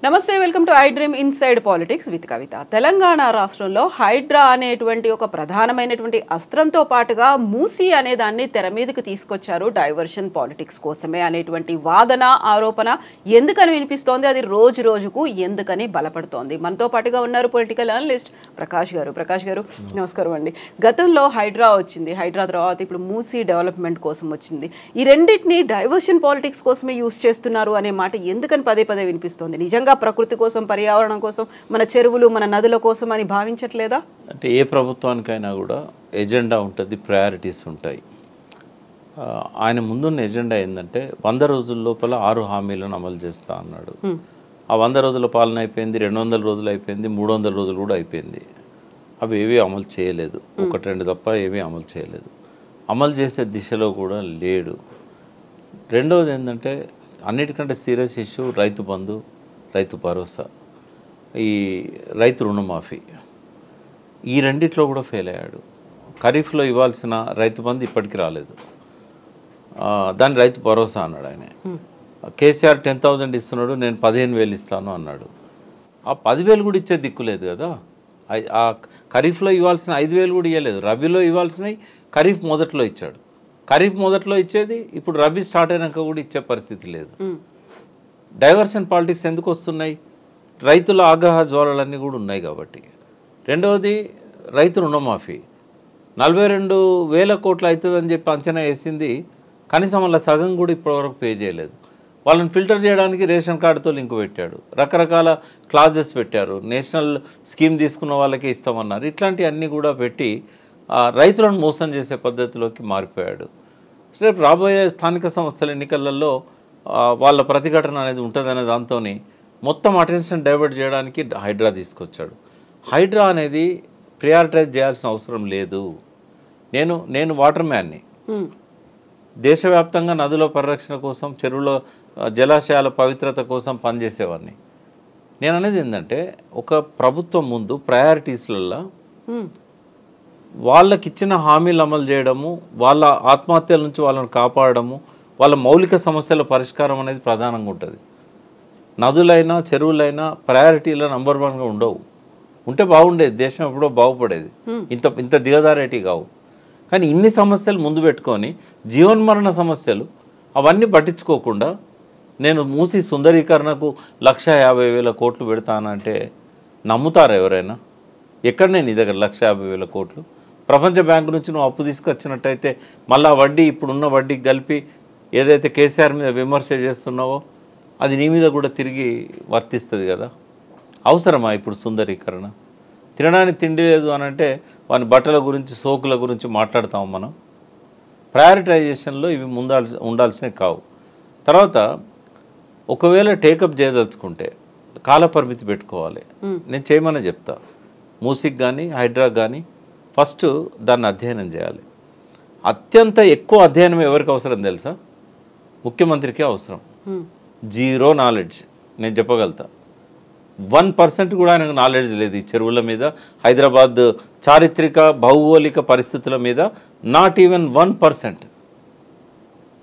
నమస్తే, welcome to I dream inside politics with Kavitha. Telangana రాష్ట్రంలో హైడ్రా అనేటువంటి ఒక ప్రధానమైనటువంటి అస్త్రంతో పాటుగా మూసీ అనే దాన్ని తెర మీదకి తీసుకొచ్చారు డైవర్షన్ పాలిటిక్స్ కోసమే అనేటువంటి వాదన ఆరోపణ ఎందుకని వినిపిస్తోంది, అది రోజు రోజుకు ఎందుకని బలపడుతోంది. మనతో పాటుగా ఉన్నారు పొలిటికల్ అనలిస్ట్ ప్రకాష్ గారు. నమస్కారం అండి. గతంలో హైడ్రా వచ్చింది, హైడ్రా తర్వాత ఇప్పుడు మూసీ డెవలప్మెంట్ కోసం వచ్చింది. ఈ రెండింటిని డైవర్షన్ పాలిటిక్స్ కోసమే యూజ్ చేస్తున్నారు అనే మాట ఎందుకని పదే పదే వినిపిస్తోంది? నిజంగా ప్రకృతి కోసం, పర్యావరణం కోసం, మన చెరువులు, మన నదుల కోసం అని భావించట్లేదా? అంటే ఏ ప్రభుత్వానికైనా కూడా ఎజెండా ఉంటుంది, ప్రయారిటీస్ ఉంటాయి. ఆయన ముందున్న ఎజెండా ఏంటంటే 100 రోజుల లోపల 6 హామీలను అమలు చేస్తా అన్నాడు. ఆ 100 రోజుల పాలన అయిపోయింది, 200 రోజులు అయిపోయింది, 300 రోజులు కూడా అయిపోయింది. అవి ఏవీ అమలు చేయలేదు, 1-2 తప్ప ఏమీ అమలు చేయలేదు. అమలు చేసే దిశలో కూడా లేడు. రెండవది ఏంటంటే అన్నిటికంటే సీరియస్ ఇష్యూ రైతు బంధు, రైతు భరోసా, ఈ రైతు రుణమాఫీ, ఈ రెండిట్లో కూడా ఫెయిల్ అయ్యాడు. ఖరీఫ్లో ఇవ్వాల్సిన రైతు బంధు ఇప్పటికీ రాలేదు, దాని రైతు భరోసా అన్నాడు ఆయన. కేసీఆర్ 10,000 ఇస్తున్నాడు, నేను 15,000 ఇస్తాను అన్నాడు. ఆ 10,000 కూడా ఇచ్చే దిక్కు లేదు కదా. ఆ ఖరీఫ్లో ఇవ్వాల్సిన 5,000 కూడా ఇవ్వలేదు, రబీలో ఇవ్వాల్సినవి ఖరీఫ్ మొదట్లో ఇచ్చాడు. ఖరీఫ్ మొదట్లో ఇచ్చేది ఇప్పుడు రబీ స్టార్ట్ అయినాక కూడా ఇచ్చే పరిస్థితి లేదు. డైవర్షన్ పాలిటిక్స్ ఎందుకు వస్తున్నాయి? రైతుల ఆగ్రహ జ్వాలలన్నీ కూడా ఉన్నాయి కాబట్టి. రెండవది రైతు రుణమాఫీ 42,000 కోట్లు అవుతుందని చెప్పి అంచనా వేసింది, కనీసం వాళ్ళ సగం కూడా ఇప్పటివరకు పే చేయలేదు. వాళ్ళని ఫిల్టర్ చేయడానికి రేషన్ కార్డుతో లింక్ పెట్టాడు, రకరకాల క్లాజెస్ పెట్టారు, నేషనల్ స్కీమ్ తీసుకున్న వాళ్ళకే ఇస్తామన్నారు. ఇట్లాంటివన్నీ కూడా పెట్టి రైతులను మోసం చేసే పద్ధతిలోకి మారిపోయాడు. రేపు రాబోయే స్థానిక సంస్థల ఎన్నికలలో వాళ్ళ ప్రతిఘటన అనేది ఉంటుందనే దాంతో మొత్తం అటెన్షన్ డైవర్ట్ చేయడానికి హైడ్రా తీసుకొచ్చాడు. హైడ్రా అనేది ప్రియారిటైజ్ చేయాల్సిన అవసరం లేదు. నేను వాటర్ మ్యాన్ని, దేశవ్యాప్తంగా నదుల పరిరక్షణ కోసం, చెరువుల జలాశయాల పవిత్రత కోసం పనిచేసేవాడిని. నేను అనేది ఏంటంటే ఒక ప్రభుత్వం ముందు ప్రయారిటీస్లలో వాళ్ళకిచ్చిన హామీలు అమలు చేయడము, వాళ్ళ ఆత్మహత్యల నుంచి వాళ్ళని కాపాడము, వాళ్ళ మౌలిక సమస్యల పరిష్కారం అనేది ప్రధానంగా ఉంటుంది. నదులైనా చెరువులైనా ప్రయారిటీలో నంబర్ 1గా ఉండవు. ఉంటే బాగుండేది, దేశం ఎప్పుడో బాగుపడేది. ఇంత దిగదారేటి కావు. కానీ ఇన్ని సమస్యలు ముందు పెట్టుకొని జీవన్మరణ సమస్యలు అవన్నీ పట్టించుకోకుండా నేను మూసీ సుందరీకరణకు 150,000 కోట్లు పెడతానంటే నమ్ముతారా ఎవరైనా? ఎక్కడనే నీ దగ్గర 150,000 కోట్లు? ప్రపంచ బ్యాంకు నుంచి నువ్వు అప్పు తీసుకొచ్చినట్టయితే మళ్ళా వడ్డీ, ఇప్పుడున్న వడ్డీకి కలిపి ఏదైతే కేసీఆర్ మీద విమర్శ చేస్తున్నావో అది నీ మీద కూడా తిరిగి వర్తిస్తుంది కదా. అవసరమా ఇప్పుడు సుందరీకరణ? తినడానికి తిండి లేదు అని అంటే వాని బట్టల గురించి, సోకుల గురించి మాట్లాడతాము మనం. ప్రయారిటైజేషన్లో ఇవి ఉండాల్సినవి కావు. తర్వాత ఒకవేళ టేకప్ చేయదలుచుకుంటే కాలపరిమితి పెట్టుకోవాలి. నేను చేయమని చెప్తా. మూసీకి కానీ హైడ్రాకి కానీ ఫస్ట్ దాన్ని అధ్యయనం చేయాలి. అత్యంత ఎక్కువ అధ్యయనం ఎవరికి అవసరం తెలుసా? ముఖ్యమంత్రికే అవసరం. Zero knowledge. నేను చెప్పగలుగుతా, 1% కూడా ఆయనకు నాలెడ్జ్ లేదు ఈ చెరువుల మీద, హైదరాబాద్ చారిత్రక భౌగోళిక పరిస్థితుల మీద. Not even 1%.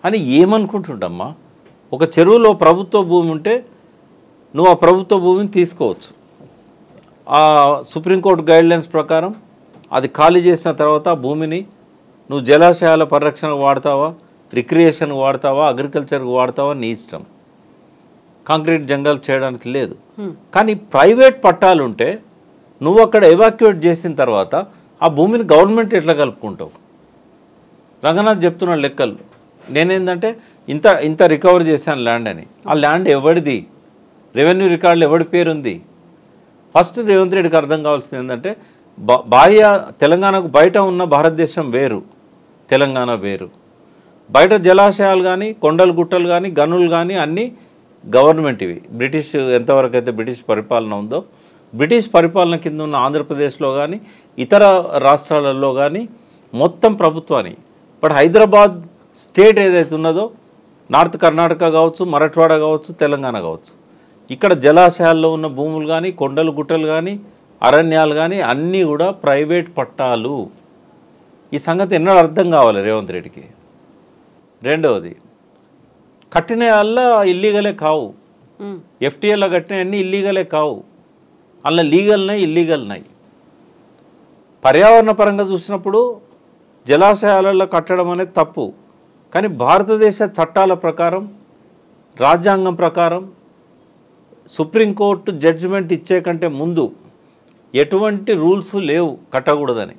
అని ఏమనుకుంటుండమ్మా? ఒక చెరువులో ప్రభుత్వ భూమి ఉంటే నువ్వు ఆ ప్రభుత్వ భూమిని తీసుకోవచ్చు. ఆ సుప్రీంకోర్టు గైడ్లైన్స్ ప్రకారం అది ఖాళీ చేసిన తర్వాత ఆ భూమిని నువ్వు జలాశయాల పరిరక్షణకు వాడతావా, రిక్రియేషన్కి వాడతావా, అగ్రికల్చర్కి వాడతావా, నీ ఇష్టం. కాంక్రీట్ జంగల్ చేయడానికి లేదు. కానీ ప్రైవేట్ పట్టాలు ఉంటే నువ్వు అక్కడ ఎవాక్యుయేట్ చేసిన తర్వాత ఆ భూమిని గవర్నమెంట్ ఎట్లా కలుపుకుంటావు? రంగనాథ్ చెప్తున్న లెక్కలు. నేనేంటంటే ఇంత రికవర్ చేశాను ల్యాండ్ అని. ఆ ల్యాండ్ ఎవరిది? రెవెన్యూ రికార్డులు ఎవరి పేరుంది? ఫస్ట్ రేవంత్ రెడ్డికి అర్థం కావాల్సింది ఏంటంటే తెలంగాణకు బయట ఉన్న భారతదేశం వేరు, తెలంగాణ వేరు. బయట జలాశయాలు కానీ, కొండలు గుట్టలు కానీ, గనులు కానీ అన్నీ గవర్నమెంట్ ఇవి. బ్రిటిష్ ఎంతవరకు అయితే బ్రిటిష్ పరిపాలన ఉందో, బ్రిటిష్ పరిపాలన కింద ఉన్న ఆంధ్రప్రదేశ్లో కానీ ఇతర రాష్ట్రాలలో కానీ మొత్తం ప్రభుత్వాన్ని. బట్ హైదరాబాద్ స్టేట్ ఏదైతే ఉన్నదో, నార్త్ కర్ణాటక కావచ్చు, మరాఠవాడ కావచ్చు, తెలంగాణ కావచ్చు, ఇక్కడ జలాశయాల్లో ఉన్న భూములు కానీ, కొండలు గుట్టలు కానీ, అరణ్యాలు కానీ అన్నీ కూడా ప్రైవేట్ పట్టాలు. ఈ సంగతి ఎన్నడూ అర్థం కావాలి రేవంత్ రెడ్డికి. రెండవది, కట్టిన వల్ల ఇల్లీగలే కావు. ఎఫ్టీఏలో కట్టిన అన్నీ ఇల్లీగలే కావు, అలా లీగల్నాయి ఇల్లీగల్నాయి. పర్యావరణ పరంగా చూసినప్పుడు జలాశయాలలో కట్టడం అనేది తప్పు, కానీ భారతదేశ చట్టాల ప్రకారం రాజ్యాంగం ప్రకారం సుప్రీంకోర్టు జడ్జిమెంట్ ఇచ్చే కంటే ముందు ఎటువంటి రూల్స్ లేవు కట్టకూడదని.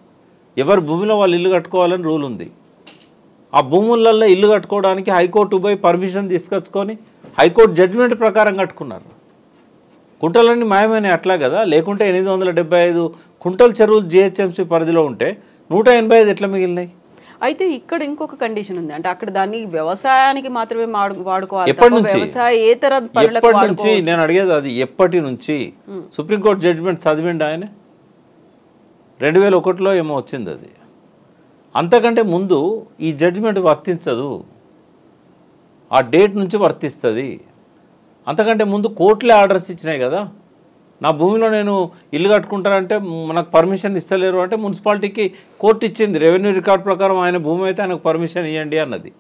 ఎవరి భూమిలో వాళ్ళు ఇల్లు కట్టుకోవాలని రూల్ ఉంది. ఆ భూములలో ఇల్లు కట్టుకోవడానికి హైకోర్టు పోయి పర్మిషన్ తీసుకొచ్చుకొని హైకోర్టు జడ్జిమెంట్ ప్రకారం కట్టుకున్నారు. కుంటలన్నీ మాయమైనాయి అట్లా కదా, లేకుంటే 875 కుంటల చెరువులు జిహెచ్ఎంసీ పరిధిలో ఉంటే 185 ఎట్లా మిగిలినాయి? అయితే ఇక్కడ ఇంకొక కండిషన్ ఉంది, అంటే అక్కడ దాన్ని వ్యవసాయానికి మాత్రమే వాడుకోవాలి, ఎప్పటి నుంచి వ్యవసాయేతర పనులకు ఎప్పటి నుంచి నేను అడిగేది అది, ఎప్పటి నుంచి? సుప్రీంకోర్టు జడ్జిమెంట్ చదివిండి ఆయన, 2001లో ఏమో వచ్చింది అది. అంతకంటే ముందు ఈ జడ్జిమెంట్ వర్తించదు, ఆ డేట్ నుంచి వర్తిస్తుంది. అంతకంటే ముందు కోర్టులే ఆర్డర్స్ ఇచ్చినాయి కదా, నా భూమిలో నేను ఇల్లు కట్టుకుంటానంటే మనకు పర్మిషన్ ఇస్తలేరు అంటే మున్సిపాలిటీకి కోర్టు ఇచ్చింది, రెవెన్యూ రికార్డ్ ప్రకారం ఆయన భూమి అయితే ఆయనకు పర్మిషన్ ఇవ్వండి అన్నది.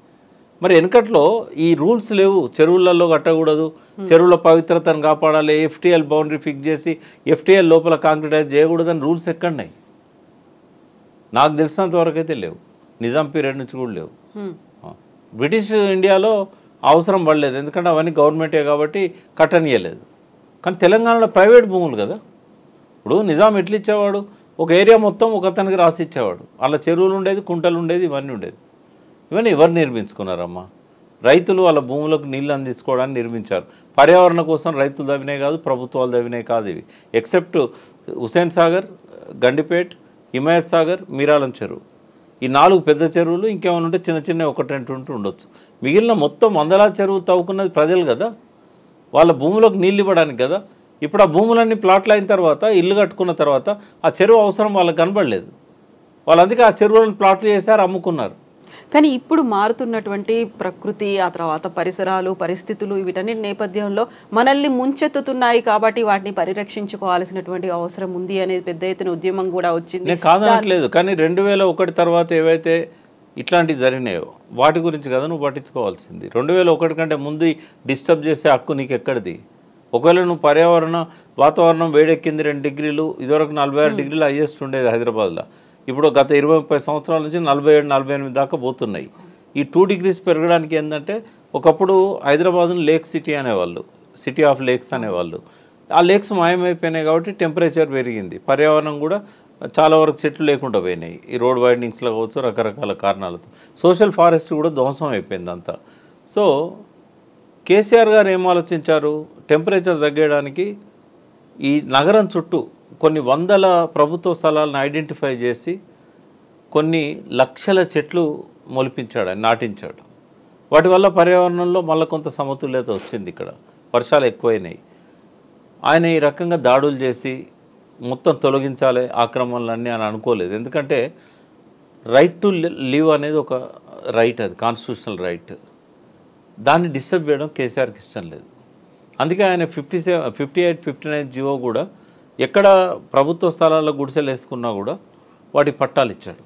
మరి వెనకట్లో ఈ రూల్స్ లేవు, చెరువులలో కట్టకూడదు, చెరువుల పవిత్రతను కాపాడాలి, ఎఫ్టీఎల్ బౌండరీ ఫిక్స్ చేసి ఎఫ్టీఎల్ లోపల కాంక్రీటైజ్ చేయకూడదని రూల్స్ ఎక్కడున్నాయి? నాకు తెలిసినంత వరకు అయితే లేవు, నిజాం పీరియడ్ నుంచి కూడా లేవు. బ్రిటిష్ ఇండియాలో అవసరం పడలేదు, ఎందుకంటే అవన్నీ గవర్నమెంటే కాబట్టి కట్టనీయలేదు. కానీ తెలంగాణలో ప్రైవేట్ భూములు కదా. ఇప్పుడు నిజాం ఎట్లా ఇచ్చేవాడు, ఒక ఏరియా మొత్తం ఒక అతనికి రాసి ఇచ్చేవాడు, అలా చెరువులు ఉండేది, కుంటలు ఉండేది, ఇవన్నీ ఉండేది. ఇవన్నీ ఎవరు నిర్మించుకున్నారమ్మా? రైతులు వాళ్ళ భూములకు నీళ్ళు అందించుకోవడానికి నిర్మించారు. పర్యావరణ కోసం రైతులు తవ్వినాయి కాదు, ప్రభుత్వాలు తవ్వినాయి కాదు ఇవి, ఎక్సెప్ట్ హుసేన్ సాగర్, గండిపేట్, హిమాయత్ సాగర్, మీరాలం చెరువు, ఈ 4 పెద్ద చెరువులు. ఇంకేమైనా ఉంటే చిన్న చిన్న 1-2 ఉండొచ్చు. మిగిలిన మొత్తం వందలాది చెరువులు తవ్వుకున్నది ప్రజలు కదా, వాళ్ళ భూములకు నీళ్ళు ఇవ్వడానికి కదా. ఇప్పుడు ఆ భూములన్నీ ప్లాట్లు అయిన తర్వాత, ఇల్లు కట్టుకున్న తర్వాత ఆ చెరువు అవసరం వాళ్ళకి కనబడలేదు, వాళ్ళు అందుకే ఆ చెరువులను ప్లాట్లు చేశారు, అమ్ముకున్నారు. కానీ ఇప్పుడు మారుతున్నటువంటి ప్రకృతి, ఆ తర్వాత పరిసరాలు, పరిస్థితులు, వీటన్నిటి నేపథ్యంలో మనల్ని ముంచెత్తుతున్నాయి కాబట్టి వాటిని పరిరక్షించుకోవాల్సినటువంటి అవసరం ఉంది అనేది పెద్ద ఎత్తున ఉద్యమం కూడా వచ్చింది. నేను కాదనట్లేదు, కానీ 2001 తర్వాత ఏవైతే ఇట్లాంటివి జరిగినాయో వాటి గురించి కదా నువ్వు పట్టించుకోవాల్సింది. 2001 కంటే ముందు డిస్టర్బ్ చేసే హక్కు నీకు ఎక్కడిది? ఒకవేళ నువ్వు పర్యావరణ వాతావరణం వేడెక్కింది 2 డిగ్రీలు, ఇదివరకు 46 డిగ్రీలు హైయెస్ట్ ఉండేది హైదరాబాద్లో, ఇప్పుడు గత 20-30 సంవత్సరాల నుంచి 47-48 దాకా పోతున్నాయి. ఈ 2 degrees పెరగడానికి ఏంటంటే, ఒకప్పుడు హైదరాబాద్ను లేక్ సిటీ అనేవాళ్ళు, సిటీ ఆఫ్ లేక్స్ అనేవాళ్ళు. ఆ లేక్స్ మాయమైపోయినాయి కాబట్టి టెంపరేచర్ పెరిగింది, పర్యావరణం కూడా చాలా వరకు చెట్లు లేకుండా పోయినాయి, ఈ రోడ్ వైండింగ్స్లో కావచ్చు, రకరకాల కారణాలతో. సోషల్ ఫారెస్ట్ కూడా ధ్వంసం అయిపోయింది అంతా. సో కేసీఆర్ గారు ఏం ఆలోచించారు, టెంపరేచర్ తగ్గడానికి ఈ నగరం చుట్టూ కొన్ని వందల ప్రభుత్వ స్థలాలను ఐడెంటిఫై చేసి కొన్ని లక్షల చెట్లు మొలిపించాడు, నాటించాడు. వాటి వల్ల పర్యావరణంలో మళ్ళీ కొంత సమతుల్యత వచ్చింది, ఇక్కడ వర్షాలు ఎక్కువైనాయి. ఆయన ఈ రకంగా దాడులు చేసి మొత్తం తొలగించాలి ఆక్రమణలన్నీ అని అనుకోలేదు, ఎందుకంటే రైట్ టు లివ్ అనేది ఒక రైట్, అది కాన్స్టిట్యూషనల్ రైట్. దాన్ని డిస్టర్బ్ చేయడం కేసీఆర్కి ఇష్టం లేదు. అందుకే ఆయన 58-59 జీవో కూడా ఎక్కడ ప్రభుత్వ స్థలాల్లో గుడిసెలు వేసుకున్నా కూడా వాటి పట్టాలు ఇచ్చాడు.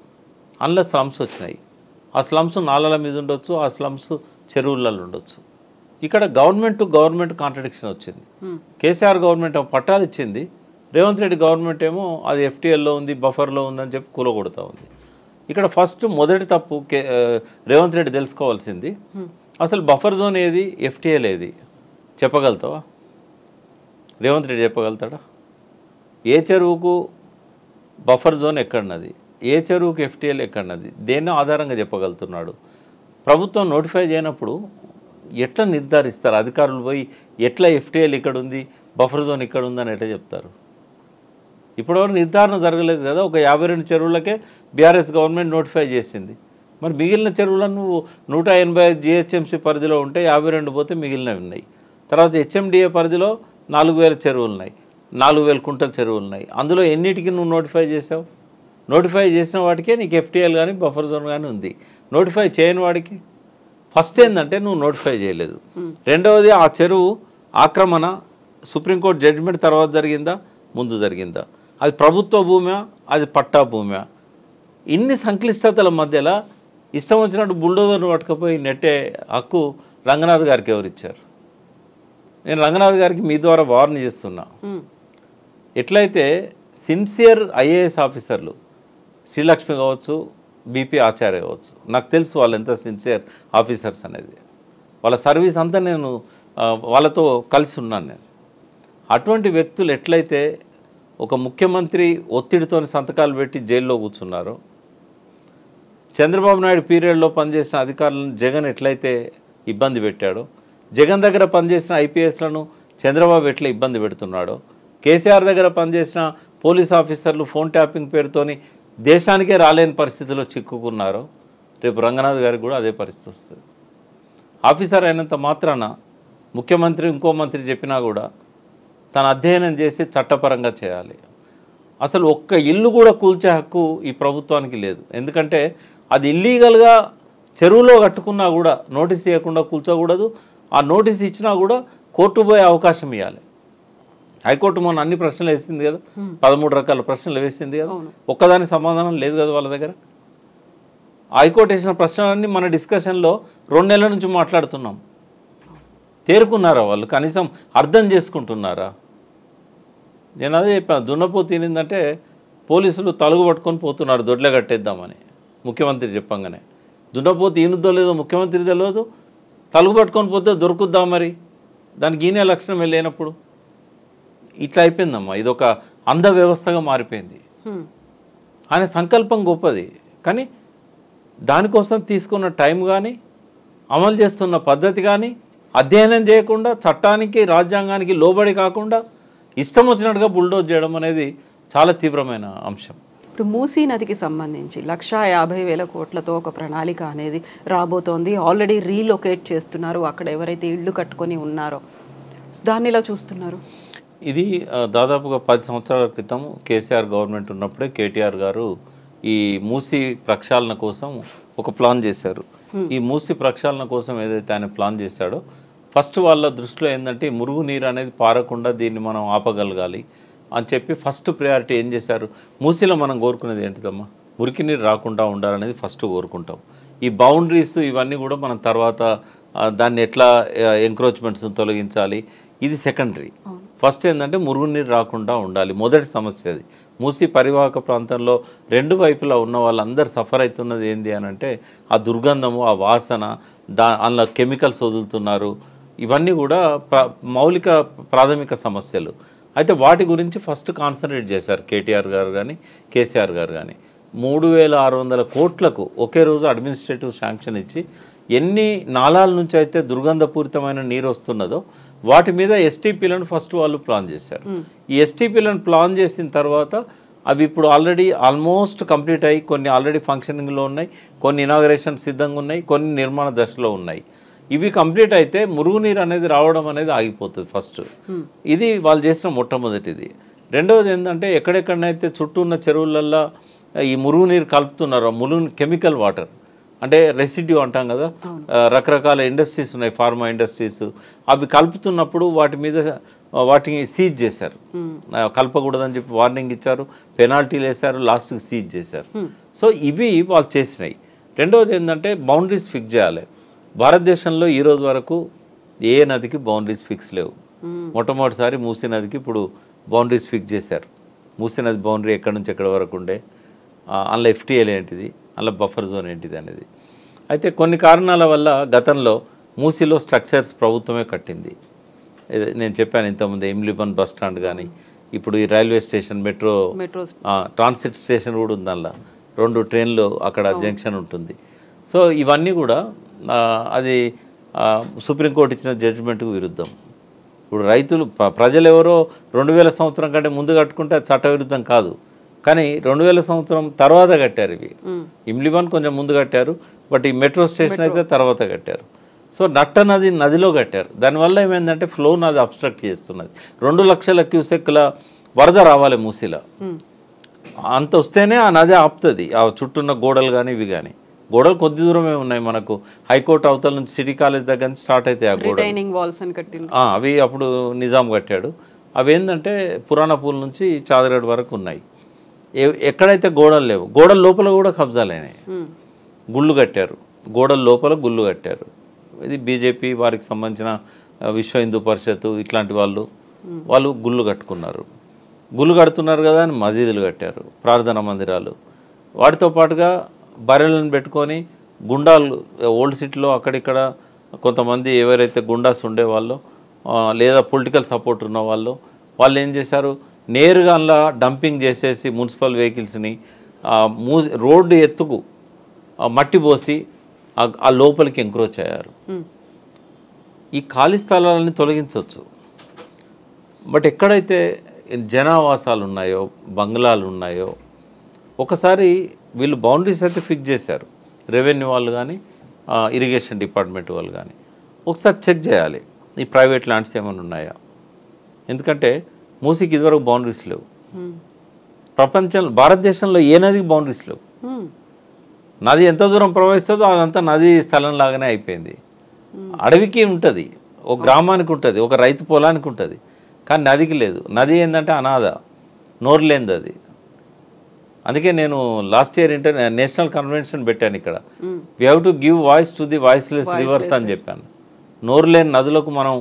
అందులో స్లమ్స్ వచ్చినాయి, ఆ స్లమ్స్ నాలల మీద ఉండొచ్చు, ఆ స్లమ్స్ చెరువులలో ఉండొచ్చు. ఇక్కడ గవర్నమెంట్ టు గవర్నమెంట్ కాంట్రడిక్షన్ వచ్చింది. కేసీఆర్ గవర్నమెంట్ పట్టాలు ఇచ్చింది, రేవంత్ రెడ్డి గవర్నమెంట్ ఏమో అది ఎఫ్టీఎల్లో ఉంది, బఫర్లో ఉందని చెప్పి కూలగొడతా ఉంది. ఇక్కడ మొదటి తప్పు రేవంత్ రెడ్డి తెలుసుకోవాల్సింది, అసలు బఫర్ జోన్ ఏది, ఎఫ్టీఎల్ ఏది చెప్పగలుగుతావా? రేవంత్ రెడ్డి చెప్పగలుగుతాడా? ఏ చెరువుకు బఫర్ జోన్ ఎక్కడున్నది, ఏ చెరువుకు ఎఫ్టీఎల్ ఎక్కడున్నది, దేన్ని ఆధారంగా చెప్పగలుగుతున్నాడు? ప్రభుత్వం నోటిఫై చేయనప్పుడు ఎట్లా నిర్ధారిస్తారు? అధికారులు పోయి ఎట్లా ఎఫ్టీఎల్ ఇక్కడ ఉంది, బఫర్ జోన్ ఇక్కడ ఉందని ఎట్లా చెప్తారు? ఇప్పటివరకు నిర్ధారణ జరగలేదు కదా. ఒక 52 చెరువులకే బీఆర్ఎస్ గవర్నమెంట్ నోటిఫై చేసింది. మరి మిగిలిన చెరువులను 185 జిహెచ్ఎంసీ పరిధిలో ఉంటే 52 పోతే మిగిలినవి ఉన్నాయి. తర్వాత హెచ్ఎండిఏ పరిధిలో 4000 చెరువులు ఉన్నాయి, 4000 కుంటల చెరువులు ఉన్నాయి. అందులో ఎన్నిటికి నువ్వు నోటిఫై చేసావు? నోటిఫై చేసిన వాటికే నీకు ఎఫ్టీఎల్ కానీ బఫర్ జోన్ కానీ ఉంది. నోటిఫై చేయని వాడికి ఫస్ట్ ఏంటంటే నువ్వు నోటిఫై చేయలేదు. రెండవది, ఆ చెరువు ఆక్రమణ సుప్రీంకోర్టు జడ్జిమెంట్ తర్వాత జరిగిందా, ముందు జరిగిందా? అది ప్రభుత్వ భూమా, అది పట్టా భూమా? ఇన్ని సంక్లిష్టతల మధ్యలో ఇష్టం వచ్చినట్టు బుల్డోజర్ను పట్టుకపోయి నెట్టే హక్కు రంగనాథ్ గారికి ఎవరిచ్చారు? నేను రంగనాథ్ గారికి మీ ద్వారా వార్న్ చేస్తున్నా. ఎట్లయితే సిన్సియర్ ఐఏఎస్ ఆఫీసర్లు శ్రీలక్ష్మి కావచ్చు, బీపీ ఆచార్య కావచ్చు, నాకు తెలుసు వాళ్ళు ఎంత సిన్సియర్ ఆఫీసర్స్ అనేది. వాళ్ళ సర్వీస్ అంతా నేను వాళ్ళతో కలిసి ఉన్నాను నేను. అటువంటి వ్యక్తులు ఎట్లయితే ఒక ముఖ్యమంత్రి ఒత్తిడితో సంతకాలు పెట్టి జైల్లో కూర్చున్నారో, చంద్రబాబు నాయుడు పీరియడ్లో పనిచేసిన అధికారులను జగన్ ఎట్లయితే ఇబ్బంది పెట్టాడో, జగన్ దగ్గర పనిచేసిన ఐపీఎస్లను చంద్రబాబు ఎట్లా ఇబ్బంది పెడుతున్నాడో, కేసీఆర్ దగ్గర పనిచేసిన పోలీస్ ఆఫీసర్లు ఫోన్ ట్యాపింగ్ పేరుతోని దేశానికే రాలేని పరిస్థితిలో చిక్కుకున్నారో, రేపు రంగనాథ్ గారికి కూడా అదే పరిస్థితి వస్తుంది. ఆఫీసర్ అయినంత మాత్రాన ముఖ్యమంత్రి ఇంకో మంత్రి చెప్పినా కూడా తను అధ్యయనం చేసి చట్టపరంగా చేయాలి. అసలు ఒక్క ఇల్లు కూడా కూల్చే హక్కు ఈ ప్రభుత్వానికి లేదు. ఎందుకంటే అది ఇల్లీగల్గా చెరువులో కట్టుకున్నా కూడా నోటీస్ ఇవ్వకుండా కూల్చకూడదు. ఆ నోటీస్ ఇచ్చినా కూడా కోర్టు పోయే అవకాశం ఇవ్వాలి. హైకోర్టు మొన్న అన్ని ప్రశ్నలు వేసింది కదా, 13 రకాల ప్రశ్నలు వేసింది కదా, ఒక్కదాని సమాధానం లేదు కదా వాళ్ళ దగ్గర. హైకోర్టు వేసిన ప్రశ్నలన్నీ మన డిస్కషన్లో 2 నెలల నుంచి మాట్లాడుతున్నాం. తేరుకున్నారా వాళ్ళు? కనీసం అర్థం చేసుకుంటున్నారా? నేను అదే చెప్పాను, దున్నపో తినిందంటే పోలీసులు తలుగు పట్టుకొని పోతున్నారు దొడ్లే కట్టేద్దామని ముఖ్యమంత్రి చెప్పంగానే. దున్నపోతే ఈనుద్దో లేదో ముఖ్యమంత్రి తెలియదు, తలుగు పట్టుకొని పోతే దొరుకుద్దాం మరి, దానికి ఈయనే లక్షణం లేనప్పుడు. ఇట్లా అయిపోయిందమ్మా, ఇదొక అంధ వ్యవస్థగా మారిపోయింది. ఆయన సంకల్పం గొప్పది, కానీ దానికోసం తీసుకున్న టైం కానీ, అమలు చేస్తున్న పద్ధతి కానీ అధ్యయనం చేయకుండా, చట్టానికి రాజ్యాంగానికి లోబడి కాకుండా ఇష్టం వచ్చినట్టుగా బుల్డోజ్ చేయడం అనేది చాలా తీవ్రమైన అంశం. ఇప్పుడు మూసీ నదికి సంబంధించి 1,50,000 కోట్లతో ఒక ప్రణాళిక అనేది రాబోతోంది. ఆల్రెడీ రీలొకేట్ చేస్తున్నారు అక్కడ ఎవరైతే ఇళ్ళు కట్టుకొని ఉన్నారో. దాన్ని ఇలా చూస్తున్నారు. ఇది దాదాపుగా 10 సంవత్సరాల క్రితం కేసీఆర్ గవర్నమెంట్ ఉన్నప్పుడే కేటీఆర్ గారు ఈ మూసీ ప్రక్షాళన కోసం ఒక ప్లాన్ చేశారు. ఈ మూసీ ప్రక్షాళన కోసం ఏదైతే ఆయన ప్లాన్ చేశాడో, ఫస్ట్ వాళ్ళ దృష్టిలో ఏంటంటే మురుగు నీరు అనేది పారకుండా దీన్ని మనం ఆపగలగాలి అని చెప్పి ఫస్ట్ ప్రయారిటీ ఏం చేశారు, మూసీలో మనం కోరుకునేది ఏంటిదమ్మా, మురికి నీరు రాకుండా ఉండాలనేది ఫస్ట్ కోరుకుంటాం. ఈ బౌండరీస్ ఇవన్నీ కూడా మనం తర్వాత దాన్ని ఎట్లా ఎంక్రోచ్మెంట్స్ తొలగించాలి, ఇది సెకండరీ. ఫస్ట్ ఏంటంటే మురుగునీరు రాకుండా ఉండాలి, మొదటి సమస్య అది. మూసీ పరివాహక ప్రాంతంలో 2 వైపులా ఉన్న వాళ్ళందరూ సఫర్ అవుతున్నది ఏంటి అని అంటే ఆ దుర్గంధము, ఆ వాసన, అందులో కెమికల్స్ వదులుతున్నారు, ఇవన్నీ కూడా మౌలిక ప్రాథమిక సమస్యలు. అయితే వాటి గురించి ఫస్ట్ కాన్సన్ట్రేట్ చేశారు కేటీఆర్ గారు కానీ కేసీఆర్ గారు కానీ. 3,600 కోట్లకు ఒకే రోజు అడ్మినిస్ట్రేటివ్ శాంక్షన్ ఇచ్చి ఎన్ని నాళాల నుంచి అయితే దుర్గంధపూరితమైన నీరు వస్తున్నదో వాటి మీద ఎస్టీపీలను ఫస్ట్ వాళ్ళు ప్లాన్ చేశారు. ఈ ఎస్టీపీలను ప్లాన్ చేసిన తర్వాత అవి ఇప్పుడు ఆల్రెడీ ఆల్మోస్ట్ కంప్లీట్ అయ్యి, కొన్ని ఆల్రెడీ ఫంక్షనింగ్లో ఉన్నాయి, కొన్ని ఇనాగరేషన్ సిద్ధంగా ఉన్నాయి, కొన్ని నిర్మాణ దశలో ఉన్నాయి. ఇవి కంప్లీట్ అయితే మురుగునీరు అనేది రావడం అనేది ఆగిపోతుంది ఫస్ట్. ఇది వాళ్ళు చేసిన మొట్టమొదటిది. రెండవది ఏంటంటే ఎక్కడెక్కడనైతే చుట్టూ ఉన్న చెరువులల్లో ఈ మురుగునీరు కలుపుతున్నారో, కెమికల్ వాటర్ అంటే రెసిడ్యూ అంటాం కదా, రకరకాల ఇండస్ట్రీస్ ఉన్నాయి, ఫార్మా ఇండస్ట్రీస్, అవి కలుపుతున్నప్పుడు వాటిని సీజ్ చేశారు. కలపకూడదని చెప్పి వార్నింగ్ ఇచ్చారు, పెనాల్టీలు వేశారు, లాస్ట్కి సీజ్ చేశారు. సో ఇవి వాళ్ళు చేసినాయి. రెండవది ఏంటంటే బౌండరీస్ ఫిక్స్ చేయాలి. భారతదేశంలో ఈ రోజు వరకు ఏ నదికి బౌండరీస్ ఫిక్స్ లేవు. మొట్టమొదటిసారి మూసీ నదికి ఇప్పుడు బౌండరీస్ ఫిక్స్ చేశారు. మూసీ నది బౌండరీ ఎక్కడి నుంచి ఎక్కడి వరకు ఉండే, అందులో ఎఫ్టీఎల్ ఏంటిది, అందులో బఫర్ జోన్ ఏంటిది అనేది. అయితే కొన్ని కారణాల వల్ల గతంలో మూసీలో స్ట్రక్చర్స్ ప్రభుత్వమే కట్టింది. నేను చెప్పాను ఇంతకుముందు ఎమ్లిబన్ బస్ స్టాండ్ కానీ, ఇప్పుడు ఈ railway station, metro transit station కూడా ఉంది. అందులో 2 ట్రైన్లు అక్కడ జంక్షన్ ఉంటుంది. సో ఇవన్నీ కూడా అది సుప్రీంకోర్టు ఇచ్చిన జడ్జిమెంట్కు విరుద్ధం. ఇప్పుడు రైతులు ప్రజలు ఎవరో 2000 సంవత్సరం కంటే ముందు కట్టుకుంటే అది చట్టవిరుద్ధం కాదు, కానీ 2000 సంవత్సరం తర్వాత కట్టారు. ఇవి ఇమ్లిబన్ కొంచెం ముందు కట్టారు, బట్ ఈ మెట్రో స్టేషన్ అయితే తర్వాత కట్టారు. సో నదిలో కట్టారు. దానివల్ల ఏమైందంటే ఫ్లో నది అబ్స్ట్రక్ట్ చేస్తున్నది. 2 లక్షల క్యూసెక్ల వరద రావాలి మూసీలో, అంత వస్తేనే ఆ నది ఆపుతుంది. ఆ చుట్టూన్న గోడలు కానీ ఇవి కానీ, గోడలు కొద్ది దూరమే ఉన్నాయి మనకు. హైకోర్టు అవతల నుంచి సిటీ కాలేజ్ దగ్గర నుంచి స్టార్ట్ అవుతాయి ఆ గోడలు. అవి అప్పుడు నిజాం కట్టాడు. అవి ఏంటంటే పురాణపూల్ నుంచి చాదగఢ్ వరకు ఉన్నాయి. ఎక్కడైతే గోడలు లేవు, గోడల లోపల కూడా కబ్జాలైనాయి. గుళ్ళు కట్టారు, గోడల లోపల గుళ్ళు కట్టారు. ఇది బీజేపీ వారికి సంబంధించిన విశ్వ హిందూ పరిషత్ ఇట్లాంటి వాళ్ళు గుళ్ళు కట్టుకున్నారు. గుళ్ళు కడుతున్నారు కదా అని మసీదులు కట్టారు, ప్రార్థనా మందిరాలు. వాటితో పాటుగా బర్రెలను పెట్టుకొని గుండాలు ఓల్డ్ సిటీలో అక్కడిక్కడ కొంతమంది ఎవరైతే గుండాస్ ఉండేవాళ్ళో లేదా పొలిటికల్ సపోర్ట్ ఉన్న వాళ్ళు ఏం చేశారు, నేరుగా అలా డంపింగ్ చేసేసి మున్సిపల్ వెహికల్స్ని రోడ్డు ఎత్తుకు మట్టి పోసి ఆ లోపలికి ఎంక్రోచ్ అయ్యారు. ఈ ఖాళీ స్థలాలని తొలగించవచ్చు. బట్ ఎక్కడైతే జనావాసాలు ఉన్నాయో, బంగ్లాలు ఉన్నాయో, ఒకసారి వీళ్ళు బౌండరీస్ అయితే ఫిక్స్ చేశారు. రెవెన్యూ వాళ్ళు కానీ ఇరిగేషన్ డిపార్ట్మెంట్ వాళ్ళు కానీ ఒకసారి చెక్ చేయాలి ఈ ప్రైవేట్ ల్యాండ్స్ ఏమైనా ఉన్నాయా. ఎందుకంటే మూసీకి ఇదివరకు బౌండరీస్ లేవు. భారతదేశంలో ఏ నదికి బౌండరీస్ లేవు. నది ఎంత దూరం ప్రవహిస్తుందో అదంతా నది స్థలం లాగానే అయిపోయింది. అడవికి ఉంటుంది, ఒక గ్రామానికి ఉంటుంది, ఒక రైతు పొలానికి ఉంటుంది, కానీ నదికి లేదు. నది ఏంటంటే అనాథ, నోరు లేనిది అది. అందుకే నేను లాస్ట్ ఇయర్ నేషనల్ కన్వెన్షన్ పెట్టాను ఇక్కడ, we have to give voice to the voiceless reverse అని చెప్పాను. నోరు లేని నదులకు మనం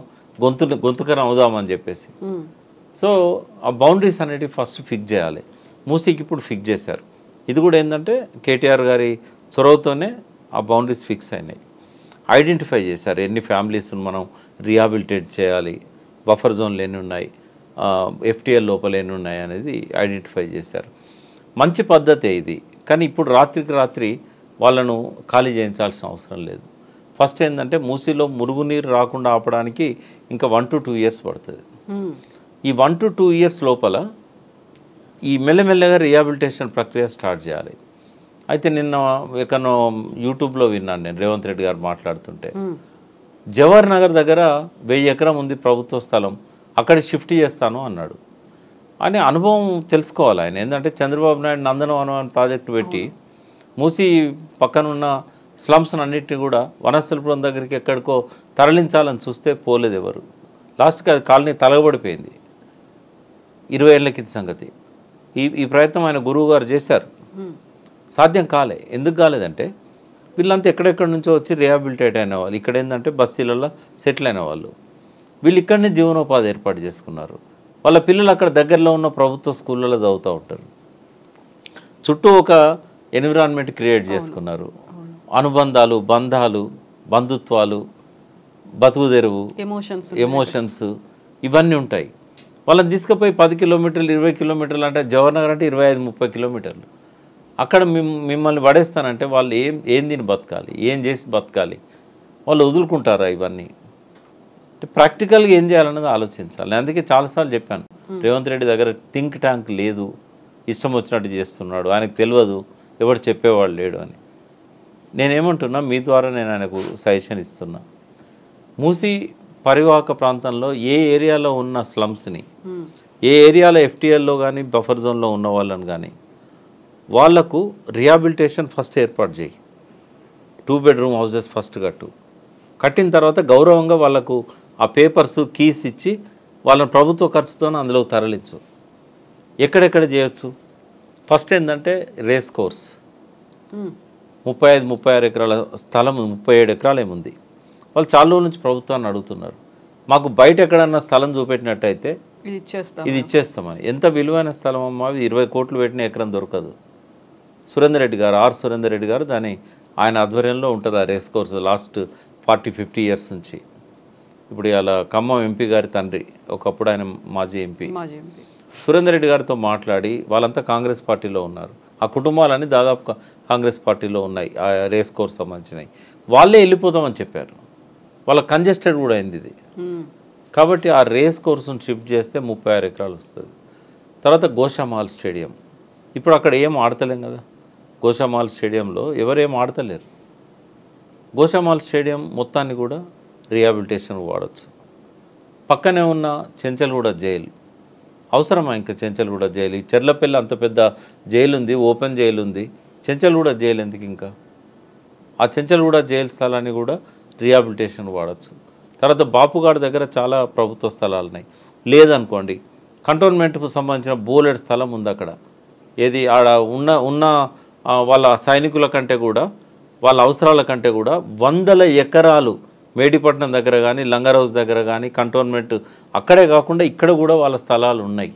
గొంతుకరం అవుదామని చెప్పేసి. సో ఆ బౌండరీస్ అనేటివి ఫస్ట్ ఫిక్స్ చేయాలి. మూసీకి ఇప్పుడు ఫిక్స్ చేశారు. ఇది కూడా ఏంటంటే కేటీఆర్ గారి చొరవతోనే ఆ బౌండరీస్ ఫిక్స్ అయినాయి. ఐడెంటిఫై చేశారు ఎన్ని ఫ్యామిలీస్ను మనం రీహాబిలిటేట్ చేయాలి, బఫర్ జోన్లు ఎన్ని ఉన్నాయి, ఎఫ్టీఎల్ లోపల ఎన్ని ఉన్నాయి అనేది ఐడెంటిఫై చేశారు. మంచి పద్ధతే ఇది. కానీ ఇప్పుడు రాత్రికి రాత్రి వాళ్ళను ఖాళీ చేయించాల్సిన అవసరం లేదు. ఫస్ట్ ఏంటంటే మూసీలో మురుగునీరు రాకుండా ఆపడానికి ఇంకా 1 to 2 years పడుతుంది. ఈ 1 to 2 years లోపల ఈ మెల్లమెల్లగా రీహాబిలిటేషన్ ప్రక్రియ స్టార్ట్ చేయాలి. అయితే నిన్న ఎక్కడో యూట్యూబ్లో విన్నాను నేను, రేవంత్ రెడ్డి గారు మాట్లాడుతుంటే జవహర్ నగర్ దగ్గర 1000 ఎకరం ఉంది ప్రభుత్వ స్థలం, అక్కడ షిఫ్ట్ చేస్తాను అన్నాడు. అని అనుభవం తెలుసుకోవాలి ఆయన. ఏంటంటే చంద్రబాబు నాయుడు నందనవనం ప్రాజెక్టు పెట్టి మూసి పక్కనున్న స్లమ్స్ అన్నింటినీ కూడా వనస్థలపురం దగ్గరికి ఎక్కడికో తరలించాలని చూస్తే పోలేదు ఎవరు. లాస్ట్కి అది కాలనీ తలగబడిపోయింది. 20 ఏళ్ల కింద సంగతి. ఈ ప్రయత్నం ఆయన గురువు గారు చేశారు, సాధ్యం కాలే. ఎందుకు కాలేదంటే వీళ్ళంతా ఎక్కడెక్కడి నుంచో వచ్చి రీహాబిలిటేట్ అయిన వాళ్ళు, ఇక్కడ ఏంటంటే బస్తీలలో సెటిల్ అయిన వాళ్ళు, వీళ్ళు ఇక్కడనే జీవనోపాధి ఏర్పాటు చేసుకున్నారు. వాళ్ళ పిల్లలు అక్కడ దగ్గరలో ఉన్న ప్రభుత్వ స్కూళ్ళలో చదువుతూ ఉంటారు. చుట్టూ ఒక ఎన్విరాన్మెంట్ క్రియేట్ చేసుకున్నారు. అనుబంధాలు, బంధాలు, బంధుత్వాలు, బతుకుదెరువు, ఎమోషన్స్ ఇవన్నీ ఉంటాయి. వాళ్ళని తీసుకుపోయి 10 కిలోమీటర్లు 20 కిలోమీటర్లు అంటే జవహర్ నగర్ అంటే 25-30 కిలోమీటర్లు అక్కడ మిమ్మల్ని పడేస్తానంటే వాళ్ళు ఏం తిని బతకాలి, ఏం చేసి బతకాలి, వాళ్ళు వదులుకుంటారా? ఇవన్నీ ప్రాక్టికల్గా ఏం చేయాలన్నది ఆలోచించాలి. అందుకే చాలాసార్లు చెప్పాను, రేవంత్ రెడ్డి దగ్గర థింక్ ట్యాంక్ లేదు, ఇష్టం వచ్చినట్టు చేస్తున్నాడు, ఆయనకు తెలియదు, ఎవరు చెప్పేవాళ్ళు లేడు అని. నేనేమంటున్నా, మీ ద్వారా నేను ఆయనకు సజెషన్ ఇస్తున్నా. మూసీ పరివాహక ప్రాంతంలో ఏ ఏరియాలో ఉన్న స్లమ్స్ని, ఏ ఏరియాలో ఎఫ్టీఎల్లో కానీ బఫర్ జోన్లో ఉన్న వాళ్ళని కానీ వాళ్లకు రీహాబిలిటేషన్ ఫస్ట్ ఏర్పాటు చేయి. 2 bedroom హౌసెస్ ఫస్ట్ కట్టిన తర్వాత గౌరవంగా వాళ్లకు ఆ పేపర్స్, కీస్ ఇచ్చి వాళ్ళని ప్రభుత్వ ఖర్చుతో అందులో తరలించు. ఎక్కడెక్కడ చేయొచ్చు? ఫస్ట్ ఏంటంటే రేస్ కోర్స్, 35-36 ఎకరాల స్థలం, 37 ఎకరాలు ఏముంది. వాళ్ళు చాలా రోజుల నుంచి ప్రభుత్వాన్ని అడుగుతున్నారు, మాకు బయట ఎక్కడన్నా స్థలం చూపెట్టినట్టయితే ఇది ఇచ్చేస్తామని. ఎంత విలువైన స్థలం అమ్మా, 20 కోట్లు పెట్టిన ఎకరం దొరకదు. సురేందర్ రెడ్డి గారు, సురేందర్ రెడ్డి గారు దాని ఆయన ఆధ్వర్యంలో ఉంటుంది ఆ రేస్ కోర్స్ లాస్ట్ 40-50 years నుంచి. ఇప్పుడు ఇలా ఖమ్మం ఎంపీ గారి తండ్రి, ఒకప్పుడు ఆయన మాజీ ఎంపీ సురేందర్ రెడ్డి గారితో మాట్లాడి, వాళ్ళంతా కాంగ్రెస్ పార్టీలో ఉన్నారు, ఆ కుటుంబాలన్నీ దాదాపు కాంగ్రెస్ పార్టీలో ఉన్నాయి, ఆ రేస్ కోర్స్ సంబంధించినవి. వాళ్ళే వెళ్ళిపోతామని చెప్పారు. వాళ్ళ కంజెస్టెడ్ కూడా అయింది ఇది. కాబట్టి ఆ రేస్ కోర్సును షిఫ్ట్ చేస్తే 36 ఎకరాలు వస్తుంది. తర్వాత గోషామాల్ స్టేడియం, ఇప్పుడు అక్కడ ఏం ఆడతలేం కదా. గోషామాల్ స్టేడియంలో ఎవరేం ఆడతలేరు. గోషామాల్ స్టేడియం మొత్తాన్ని కూడా రీహాబిలిటేషన్ వాడచ్చు. పక్కనే ఉన్న చెంచల్గూడ జైలు అవసరమా? ఇంకా చెంచల్గూడ జైలు, చెర్లపల్లి అంత పెద్ద జైలు ఉంది, ఓపెన్ జైలు ఉంది, చెంచల్గూడ జైలు ఎందుకు? ఇంకా ఆ చెంచల్గూడ జైలు స్థలాన్ని కూడా రీహాబిలిటేషన్ వాడచ్చు. తర్వాత బాపుగాడి దగ్గర చాలా ప్రభుత్వ స్థలాలు ఉన్నాయి. లేదనుకోండి, కంటోన్మెంట్కు సంబంధించిన బోలెడ్ స్థలం ఉంది అక్కడ. ఏది ఆడ ఉన్న వాళ్ళ సైనికుల కంటే కూడా, వాళ్ళ అవసరాల కంటే కూడా 100 ఎకరాలు మేడిపట్నం దగ్గర కానీ లంగర్ హౌస్ దగ్గర కానీ కంటోన్మెంట్ అక్కడే కాకుండా ఇక్కడ కూడా వాళ్ళ స్థలాలు ఉన్నాయి.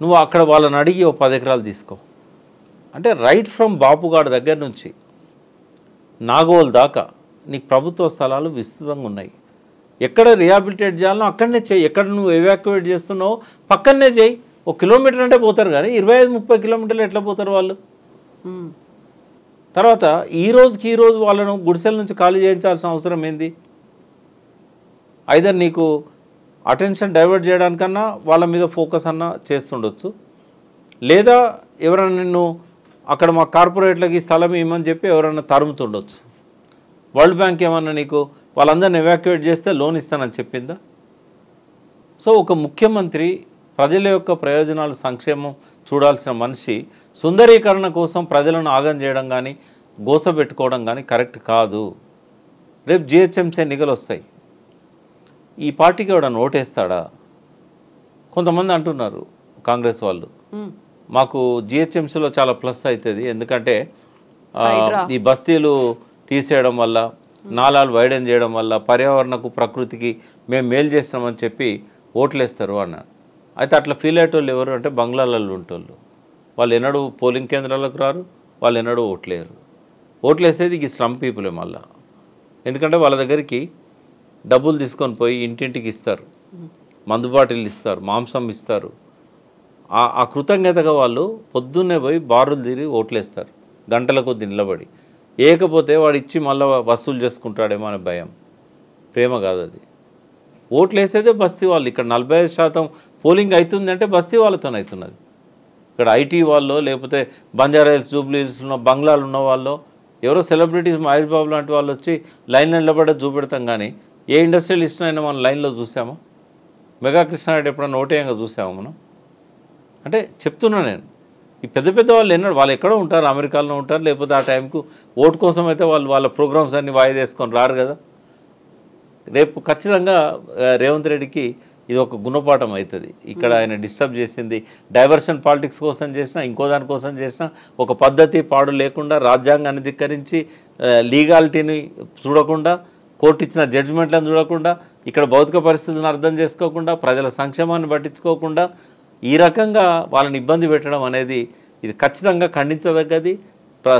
నువ్వు అక్కడ వాళ్ళని అడిగి ఓ 10 ఎకరాలు తీసుకో అంటే రైట్ ఫ్రమ్ బాపుగాడ్ దగ్గర నుంచి నాగోల్ దాకా నీకు ప్రభుత్వ స్థలాలు విస్తృతంగా ఉన్నాయి. ఎక్కడ రిహాబిలిటేట్ చేయాలో అక్కడనే చేయి. ఎక్కడ నువ్వు ఎవాక్యువేట్ చేస్తున్నావో పక్కనే చేయి. 1 కిలోమీటర్ అంటే పోతారు కానీ 25-30 కిలోమీటర్లు ఎట్లా పోతారు వాళ్ళు? తర్వాత ఈ రోజు వాళ్ళను గుడిసెల నుంచి ఖాళీ చేయించాల్సిన అవసరం ఏంది? ఐదర్ నీకు అటెన్షన్ డైవర్ట్ చేయడానికన్నా వాళ్ళ మీద ఫోకస్ అన్నా చేస్తుండొచ్చు, లేదా ఎవరైనా నిన్ను అక్కడ మా కార్పొరేట్లకి స్థలం ఇవ్వమని చెప్పి ఎవరైనా తరుముతుండొచ్చు. వరల్డ్ బ్యాంక్ ఏమన్నా నీకు వాళ్ళందరిని ఎవాక్యువేట్ చేస్తే లోన్ ఇస్తానని చెప్పిందా? సో ఒక ముఖ్యమంత్రి ప్రజల యొక్క ప్రయోజనాలు సంక్షేమం చూడాల్సిన మనిషి సుందరీకరణ కోసం ప్రజలను ఆగం చేయడం కానీ గోసపెట్టుకోవడం కానీ కరెక్ట్ కాదు. రేపు జిహెచ్ఎంసీ ఎన్నికలు వస్తాయి. ఈ పార్టీకి ఎవడన్నా ఓటేస్తాడా? కొంతమంది అంటున్నారు కాంగ్రెస్ వాళ్ళు, మాకు జిహెచ్ఎంసీలో చాలా ప్లస్ అవుతుంది, ఎందుకంటే ఈ బస్తీలు తీసేయడం వల్ల, నాలాలు వైడెన్ చేయడం వల్ల పర్యావరణకు ప్రకృతికి మేము మేలు చేస్తామని చెప్పి ఓట్లేస్తారు అన్నారు. అయితే అట్లా ఫీల్ అయ్యేటోళ్ళు ఎవరు అంటే బంగ్లాలలో ఉంటోళ్ళు. వాళ్ళు ఎన్నడూ పోలింగ్ కేంద్రాలకు రారు, వాళ్ళు ఎన్నడూ ఓట్లేరు. ఓట్లేసేది ఈ స్లమ్ పీపులే మళ్ళా. ఎందుకంటే వాళ్ళ దగ్గరికి డబ్బులు తీసుకొని పోయి ఇంటింటికి ఇస్తారు, మందు బాటిల్ ఇస్తారు, మాంసం ఇస్తారు. ఆ కృతజ్ఞతగా వాళ్ళు పొద్దున్నే పోయి బారులు తీరి ఓట్లేస్తారు గంటల కొద్ది నిలబడి. ఏకపోతే వాడు ఇచ్చి మళ్ళీ వసూలు చేసుకుంటాడేమో అనే భయం. ప్రేమ కాదు అది. ఓట్లేసేదే బస్తీ వాళ్ళు. ఇక్కడ 45% పోలింగ్ అవుతుంది అంటే బస్తీ వాళ్ళతో అవుతున్నది. ఇక్కడ ఐటీ వాళ్ళు, లేకపోతే బంజారా హిల్స్, జూబ్లీ హిల్స్ ఉన్న బంగ్లాలు ఉన్న వాళ్ళు, ఎవరో సెలబ్రిటీస్ మహేష్ బాబు లాంటి వాళ్ళు వచ్చి లైన్లో నిలబడే చూపెడతాం. కానీ ఏ ఇండస్ట్రియలిస్ట్ అయినా మనం లైన్లో చూసామా? మెగా కృష్ణారెడ్డి ఎప్పుడన్నా ఓటేయంగా చూసామా మనం? అంటే చెప్తున్నా నేను, ఈ పెద్ద పెద్ద వాళ్ళు వాళ్ళు ఎక్కడో ఉంటారు, అమెరికాలో ఉంటారు, లేకపోతే ఆ టైంకు ఓటు కోసం అయితే వాళ్ళు వాళ్ళ ప్రోగ్రామ్స్ అన్ని వాయిదా వేసుకొని రారు కదా. రేపు ఖచ్చితంగా రేవంత్ రెడ్డికి ఇది ఒక గుణపాఠం అవుతుంది. ఇక్కడ ఆయన డిస్టర్బ్ చేసింది డైవర్షన్ పాలిటిక్స్ కోసం చేసినా, ఇంకో దానికోసం చేసినా, ఒక పద్ధతి పాడు లేకుండా, రాజ్యాంగాన్ని ధిక్కరించి, లీగాలిటీని చూడకుండా, కోర్టు ఇచ్చిన జడ్జిమెంట్లను చూడకుండా, ఇక్కడ భౌతిక పరిస్థితులను అర్థం చేసుకోకుండా, ప్రజల సంక్షేమాన్ని పట్టించుకోకుండా ఈ రకంగా వాళ్ళని ఇబ్బంది పెట్టడం అనేది ఇది ఖచ్చితంగా ఖండించదగ్గది.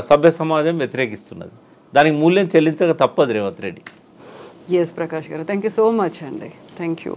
సభ్య సమాజం వ్యతిరేకిస్తున్నది. దానికి మూల్యం చెల్లించక తప్పదు రేవంత్ రెడ్డి. ఎస్ ప్రకాష్ గారు, థ్యాంక్ యూ సో మచ్ అండి. Thank you.